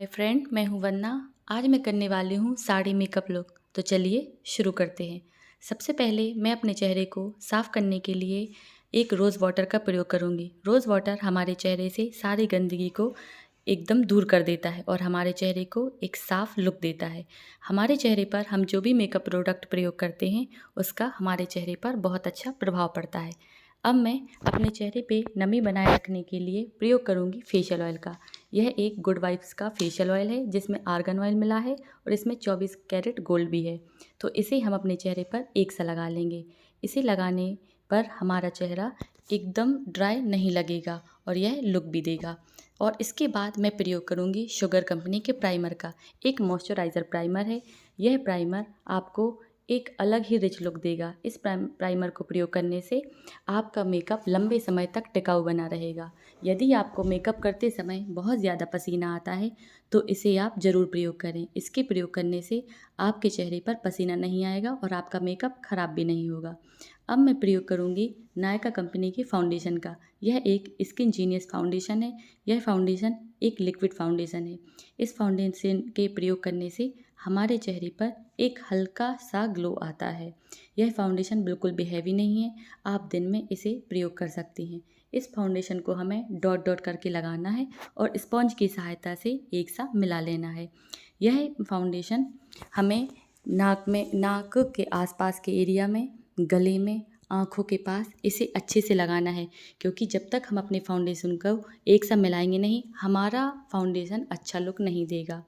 Hi friend, मैं हूँ वन्ना। आज मैं करने वाली हूँ साड़ी मेकअप लुक। तो चलिए शुरू करते हैं। सबसे पहले मैं अपने चेहरे को साफ़ करने के लिए एक रोज़ वाटर का प्रयोग करूँगी। रोज़ वाटर हमारे चेहरे से सारी गंदगी को एकदम दूर कर देता है और हमारे चेहरे को एक साफ़ लुक देता है। हमारे चेहरे पर हम जो भी मेकअप प्रोडक्ट प्रयोग करते हैं उसका हमारे चेहरे पर बहुत अच्छा प्रभाव पड़ता है। अब मैं अपने चेहरे पे नमी बनाए रखने के लिए प्रयोग करूँगी फेशियल ऑयल का। यह एक गुड वाइब्स का फेशियल ऑयल है जिसमें आर्गन ऑयल मिला है और इसमें 24 कैरेट गोल्ड भी है। तो इसे हम अपने चेहरे पर एक सा लगा लेंगे। इसे लगाने पर हमारा चेहरा एकदम ड्राई नहीं लगेगा और यह लुक भी देगा। और इसके बाद मैं प्रयोग करूँगी शुगर कंपनी के प्राइमर का। एक मॉइस्चराइज़र प्राइमर है। यह प्राइमर आपको एक अलग ही रिच लुक देगा। इस प्राइमर को प्रयोग करने से आपका मेकअप लंबे समय तक टिकाऊ बना रहेगा। यदि आपको मेकअप करते समय बहुत ज़्यादा पसीना आता है तो इसे आप ज़रूर प्रयोग करें। इसके प्रयोग करने से आपके चेहरे पर पसीना नहीं आएगा और आपका मेकअप ख़राब भी नहीं होगा। अब मैं प्रयोग करूँगी नायका कंपनी की फाउंडेशन का। यह एक स्किन जीनियस फाउंडेशन है। यह फाउंडेशन एक लिक्विड फाउंडेशन है। इस फाउंडेशन के प्रयोग करने से हमारे चेहरे पर एक हल्का सा ग्लो आता है। यह फाउंडेशन बिल्कुल भी हैवी नहीं है। आप दिन में इसे प्रयोग कर सकती हैं। इस फाउंडेशन को हमें डॉट डॉट करके लगाना है और स्पॉन्ज की सहायता से एक सा मिला लेना है। यह फाउंडेशन हमें नाक के आसपास के एरिया में, गले में, आँखों के पास इसे अच्छे से लगाना है, क्योंकि जब तक हम अपने फाउंडेशन को एक सा मिलाएंगे नहीं, हमारा फाउंडेशन अच्छा लुक नहीं देगा।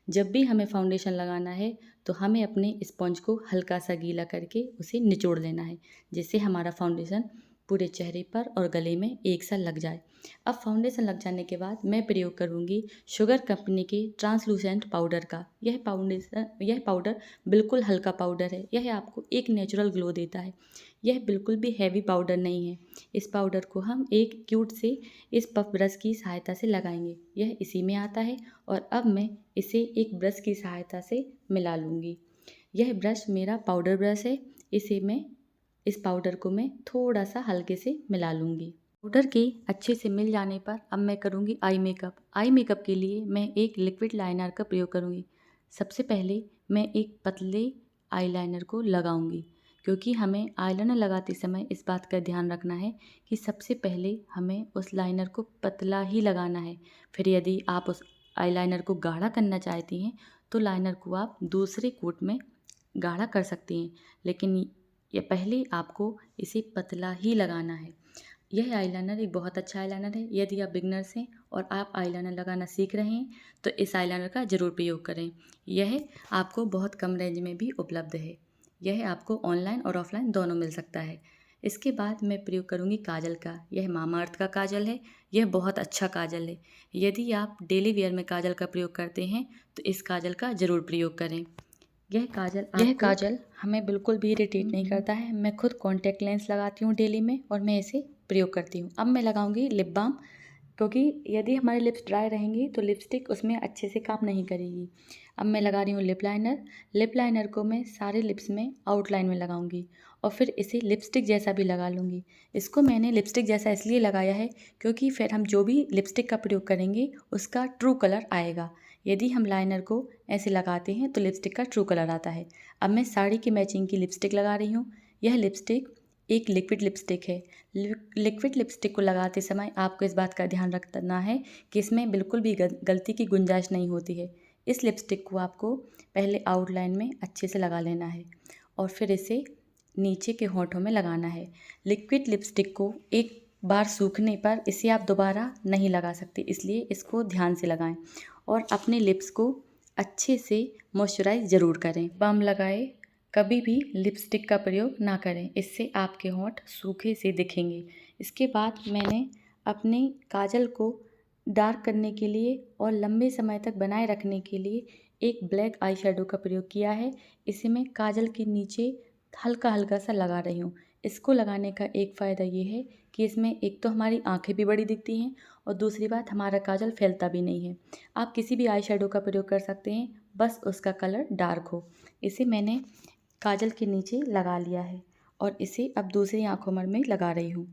जब भी हमें फाउंडेशन लगाना है तो हमें अपने स्पॉन्ज को हल्का सा गीला करके उसे निचोड़ लेना है, जिससे हमारा फाउंडेशन पूरे चेहरे पर और गले में एक सा लग जाए। अब फाउंडेशन लग जाने के बाद मैं प्रयोग करूँगी शुगर कंपनी के ट्रांसलूसेंट पाउडर का। यह पाउडर बिल्कुल हल्का पाउडर है। यह आपको एक नेचुरल ग्लो देता है। यह बिल्कुल भी हैवी पाउडर नहीं है। इस पाउडर को हम एक क्यूट से इस पफ ब्रश की सहायता से लगाएंगे। यह इसी में आता है और अब मैं इसे एक ब्रश की सहायता से मिला लूँगी। यह ब्रश मेरा पाउडर ब्रश है। इस पाउडर को मैं थोड़ा सा हल्के से मिला लूँगी। पाउडर के अच्छे से मिल जाने पर अब मैं करूँगी आई मेकअप। आई मेकअप के लिए मैं एक लिक्विड लाइनर का प्रयोग करूँगी। सबसे पहले मैं एक पतले आईलाइनर को लगाऊंगी, क्योंकि हमें आईलाइनर लगाते समय इस बात का ध्यान रखना है कि सबसे पहले हमें उस लाइनर को पतला ही लगाना है। फिर यदि आप उस आईलाइनर को गाढ़ा करना चाहती हैं तो लाइनर को आप दूसरे कोट में गाढ़ा कर सकती हैं, लेकिन ये पहले आपको इसे पतला ही लगाना है। यह आईलाइनर एक बहुत अच्छा आईलाइनर है। यदि आप बिगनर्स हैं और आप आईलाइनर लगाना सीख रहे हैं तो इस आईलाइनर का ज़रूर प्रयोग करें। यह आपको बहुत कम रेंज में भी उपलब्ध है। यह आपको ऑनलाइन और ऑफलाइन दोनों मिल सकता है। इसके बाद मैं प्रयोग करूँगी काजल का। यह मामाअर्थ का काजल है। यह बहुत अच्छा काजल है। यदि आप डेली वेयर में काजल का प्रयोग करते हैं तो इस काजल का ज़रूर प्रयोग करें। यह काजल हमें बिल्कुल भी इरिटेट नहीं करता है। मैं खुद कॉन्टैक्ट लेंस लगाती हूँ डेली में और मैं इसे प्रयोग करती हूँ। अब मैं लगाऊंगी लिप बाम, क्योंकि यदि हमारी लिप्स ड्राई रहेंगी तो लिपस्टिक उसमें अच्छे से काम नहीं करेगी। अब मैं लगा रही हूँ लिप लाइनर। लिप लाइनर को मैं सारे लिप्स में आउटलाइन में लगाऊंगी और फिर इसे लिपस्टिक जैसा भी लगा लूँगी। इसको मैंने लिपस्टिक जैसा इसलिए लगाया है क्योंकि फिर हम जो भी लिपस्टिक का प्रयोग करेंगे उसका ट्रू कलर आएगा। यदि हम लाइनर को ऐसे लगाते हैं तो लिपस्टिक का ट्रू कलर आता है। अब मैं साड़ी की मैचिंग की लिपस्टिक लगा रही हूँ। यह लिपस्टिक एक लिक्विड लिपस्टिक है। लिक्विड लिपस्टिक को लगाते समय आपको इस बात का ध्यान रखना है कि इसमें बिल्कुल भी गलती की गुंजाइश नहीं होती है। इस लिपस्टिक को आपको पहले आउटलाइन में अच्छे से लगा लेना है और फिर इसे नीचे के होंठों में लगाना है। लिक्विड लिपस्टिक को एक बार सूखने पर इसे आप दोबारा नहीं लगा सकते, इसलिए इसको ध्यान से लगाएं और अपने लिप्स को अच्छे से मॉइस्चराइज ज़रूर करें। बाम लगाए कभी भी लिपस्टिक का प्रयोग ना करें, इससे आपके होंठ सूखे से दिखेंगे। इसके बाद मैंने अपने काजल को डार्क करने के लिए और लंबे समय तक बनाए रखने के लिए एक ब्लैक आई शेडो का प्रयोग किया है। इसे मैं काजल के नीचे हल्का हल्का सा लगा रही हूँ। इसको लगाने का एक फ़ायदा ये है कि इसमें एक तो हमारी आँखें भी बड़ी दिखती हैं और दूसरी बात हमारा काजल फैलता भी नहीं है। आप किसी भी आई शेडो का प्रयोग कर सकते हैं, बस उसका कलर डार्क हो। इसे मैंने काजल के नीचे लगा लिया है और इसे अब दूसरी आँखों में लगा रही हूँ।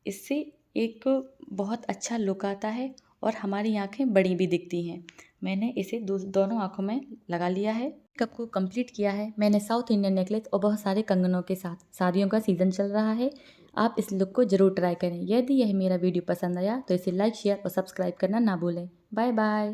इससे एक बहुत अच्छा लुक आता है और हमारी आँखें बड़ी भी दिखती हैं। मैंने इसे दोनों आँखों में लगा लिया है। मेकअप को कंप्लीट किया है मैंने साउथ इंडियन नेकलेस और बहुत सारे कंगनों के साथ। शादियों का सीज़न चल रहा है, आप इस लुक को ज़रूर ट्राई करें। यदि यह मेरा वीडियो पसंद आया तो इसे लाइक, शेयर और सब्सक्राइब करना ना भूलें। Bye bye.